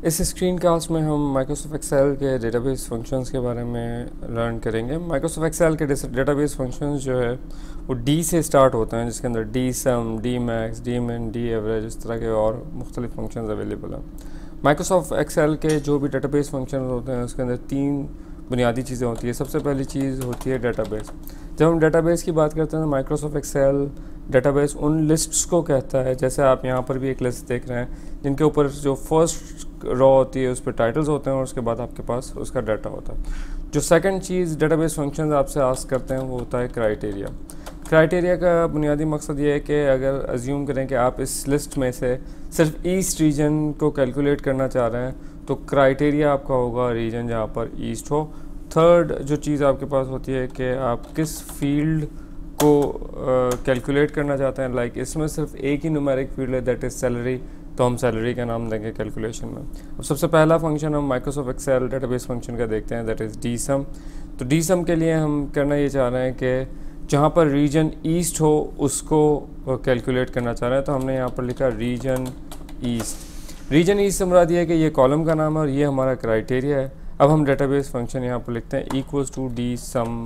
इस screen cast में हम माइक्रोसॉफ्ट एक्सेल के डेटाबेस फंक्शंस के बारे में लर्न करेंगे। माइक्रोसॉफ्ट एक्सेल के डेटाबेस फंक्शंस जो है वो डी से स्टार्ट होते हैं, जिसके अंदर डी सम, डी मैक्स, डी मिन, डी एवरेज, इस तरह के और मुख्तलिफ फंक्शंस अवेलेबल हैं। माइक्रोसॉफ्ट एक्सेल के जो भी डेटाबेस फंक्शन होते हैं उसके अंदर तीन बुनियादी चीज़ें होती है। सबसे पहली चीज़ होती है डेटाबेस। जब हम डेटाबेस की बात करते हैं तो माइक्रोसॉफ्ट एक्सेल डेटाबेस उन लिस्ट्स को कहता है, जैसे आप यहाँ पर भी एक लिस्ट देख रहे हैं जिनके ऊपर जो फर्स्ट रॉ होती है उस पर टाइटल्स होते हैं और उसके बाद आपके पास उसका डाटा होता है। जो सेकंड चीज़ डेटाबेस फंक्शंस आपसे आस्क करते हैं वो होता है क्राइटेरिया। क्राइटेरिया का बुनियादी मकसद ये है कि अगर अज्यूम करें कि आप इस लिस्ट में से सिर्फ ईस्ट रीजन को कैलकुलेट करना चाह रहे हैं तो क्राइटेरिया आपका होगा रीजन जहाँ पर ईस्ट हो। थर्ड जो चीज़ आपके पास होती है कि आप किस फील्ड को कैलकुलेट करना चाहते हैं। लाइक इसमें सिर्फ एक ही न्यूमेरिक फील्ड है, दैट इज़ सैलरी, तो हम सैलरी का नाम देंगे कैलकुलेशन में। अब सबसे पहला फंक्शन हम माइक्रोसॉफ्ट एक्सेल डेटाबेस फंक्शन का देखते हैं, दैट इज़ डी सम। तो डी सम के लिए हम करना ये चाह रहे हैं कि जहाँ पर रीजन ईस्ट हो उसको कैलकुलेट करना चाह रहे हैं, तो हमने यहाँ पर लिखा रीजन ईस्ट। रीजन ईस्ट से मुराद ये है कि ये कॉलम का नाम है और ये हमारा क्राइटेरिया है। अब हम डेटाबेस फंक्शन यहाँ पर लिखते हैं equals to D sum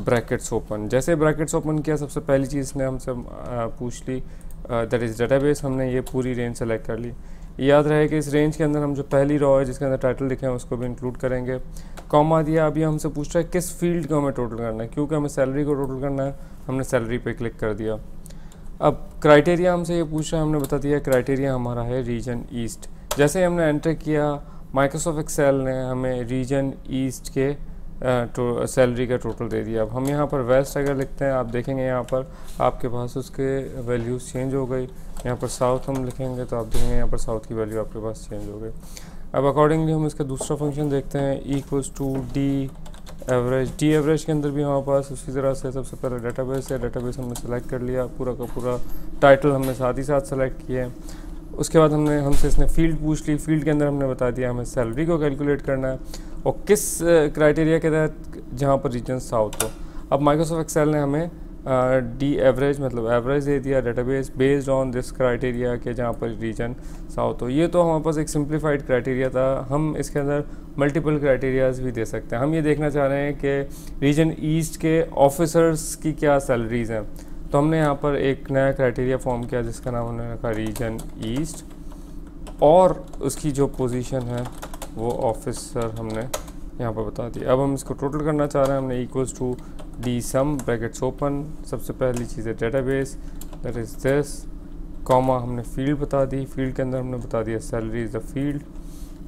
brackets open. जैसे ब्रैकेट्स ओपन किया, सबसे पहली चीज़ ने हमसे पूछ ली दैट इज़ डेटाबेस। हमने ये पूरी रेंज सेलेक्ट कर ली। याद रहे कि इस रेंज के अंदर हम जो पहली रॉ है जिसके अंदर टाइटल लिखे हैं उसको भी इंक्लूड करेंगे। कॉमा दिया। अभी हमसे पूछ रहा है किस फील्ड को हमें टोटल करना है, क्योंकि हमें सैलरी को टोटल करना है, हमने सैलरी पे क्लिक कर दिया। अब क्राइटेरिया हमसे ये पूछ रहा है, हमने बता दिया क्राइटेरिया हमारा है रीजन ईस्ट। जैसे ही हमने एंटर किया माइक्रोसॉफ्ट एक्सेल ने हमें रीजन ईस्ट के सैलरी का टोटल दे दिया। अब हम यहाँ पर वेस्ट अगर लिखते हैं, आप देखेंगे यहाँ पर आपके पास उसके वैल्यूज़ चेंज हो गई। यहाँ पर साउथ हम लिखेंगे तो आप देखेंगे यहाँ पर साउथ की वैल्यू आपके पास चेंज हो गई। अब अकॉर्डिंगली हम इसका दूसरा फंक्शन देखते हैं equals to D average. D average के अंदर भी हमारे पास उसी तरह से सबसे पहले डेटाबेस है, डेटाबेस हमने सेलेक्ट कर लिया, पूरा का पूरा टाइटल हमने साथ ही साथ सेलेक्ट किए। उसके बाद हमसे इसने फील्ड पूछ ली। फील्ड के अंदर हमने बता दिया हमें सैलरी को कैलकुलेट करना है और किस क्राइटेरिया के तहत, जहाँ पर रीजन साउथ हो। अब माइक्रोसॉफ्ट एक्सेल ने हमें डी एवरेज मतलब एवरेज दे दिया database based on this criteria के जहाँ पर रीजन साउथ हो। ये तो हमारे पास एक सिंप्लीफाइड क्राइटेरिया था। हम इसके अंदर मल्टीपल क्राइटेरियाज भी दे सकते हैं। हम ये देखना चाह रहे हैं कि रीजन ईस्ट के ऑफिसर्स की क्या सैलरीज़ हैं, तो हमने यहाँ पर एक नया क्राइटेरिया फॉर्म किया जिसका नाम हमने रखा रीजन ईस्ट और उसकी जो पोजीशन है वो ऑफिसर हमने यहाँ पर बता दिया। अब हम इसको टोटल करना चाह रहे हैं, हमने equals to D sum brackets open. सबसे पहली चीज़ है database, that is this, comma हमने फील्ड बता दी। फील्ड के अंदर हमने बता दिया salary is the field,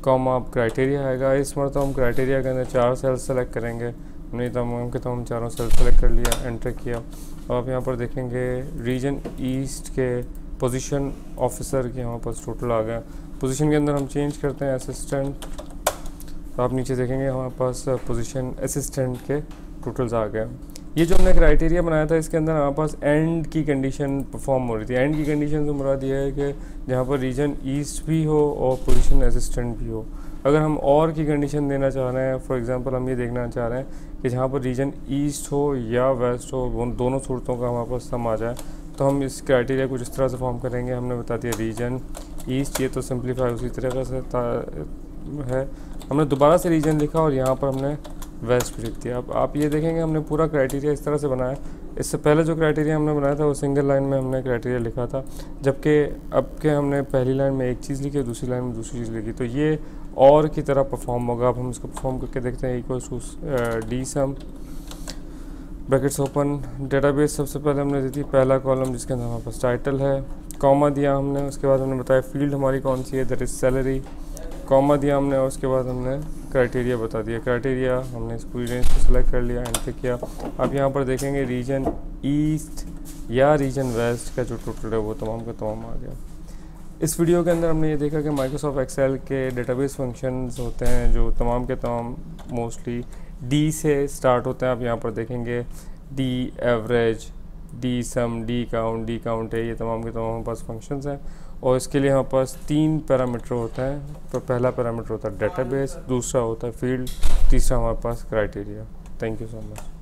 comma अब क्राइटेरिया आएगा। इस बार तो हम क्राइटेरिया के अंदर 4 सेल्स सेलेक्ट करेंगे, नहीं तमाम के तो हम चारों सेल्स सेलेक्ट कर लिया, एंटर किया। अब आप यहाँ पर देखेंगे रीजन ईस्ट के पोजीशन ऑफिसर के हमारे पास टोटल आ गया। पोजीशन के अंदर हम चेंज करते हैं असिस्टेंट, तो आप नीचे देखेंगे हमारे पास पोजीशन असिस्टेंट के टोटल्स आ गए। ये जो हमने क्राइटेरिया बनाया था इसके अंदर हमारे पास एंड की कंडीशन परफॉर्म हो रही थी। एंड की कंडीशन से मुराद ये है कि जहाँ पर रीजन ईस्ट भी हो और पोजीशन असिस्टेंट भी हो। अगर हम और की कंडीशन देना चाह रहे हैं, फॉर एग्जांपल हम ये देखना चाह रहे हैं कि जहाँ पर रीजन ईस्ट हो या वेस्ट हो, वो दोनों सूरतों का हमारे पास सम आ जाए, तो हम इस क्राइटेरिया को जिस तरह से फॉर्म करेंगे हमने बता दिया रीजन ईस्ट। ये तो सिंप्लीफाई उसी तरीके से है। हमने दोबारा से रीजन लिखा और यहाँ पर हमने वेस्ट भी लिख दिया। अब आप ये देखेंगे हमने पूरा क्राइटेरिया इस तरह से बनाया। इससे पहले जो क्राइटेरिया हमने बनाया था वो सिंगल लाइन में हमने क्राइटेरिया लिखा था, जबकि अब के हमने पहली लाइन में एक चीज़ लिखी, दूसरी लाइन में दूसरी चीज़ लिखी, तो ये और की तरह परफॉर्म होगा। अब हम इसको परफॉर्म करके देखते हैं। Equals to D sum brackets open, database सबसे पहले हमने दी थी पहला कॉलम जिसके अंदर हमारे पास टाइटल है, कॉमा दिया हमने। उसके बाद हमने बताया फील्ड हमारी कौन सी है, दैट इज़ सैलरी, कॉमा दिया हमने और उसके बाद हमने क्राइटेरिया बता दिया। क्राइटेरिया हमने इस पूरी रेंज को सेलेक्ट कर लिया, एंटर किया। आप यहाँ पर देखेंगे रीजन ईस्ट या रीजन वेस्ट का जो टोटल है वो तमाम का तमाम आ गया। इस वीडियो के अंदर हमने ये देखा कि माइक्रोसॉफ्ट एक्सेल के डेटाबेस फंक्शंस होते हैं जो तमाम के तमाम मोस्टली डी से स्टार्ट होते हैं। आप यहाँ पर देखेंगे डी एवरेज, डी सम, डी काउंट है, ये तमाम के तमाम हमारे पास फंक्शंस हैं और इसके लिए हमारे पास 3 पैरामीटर होते हैं। तो पहला पैरामीटर होता है डेटाबेस, दूसरा होता है फील्ड, तीसरा हमारे पास criteria. Thank you so much.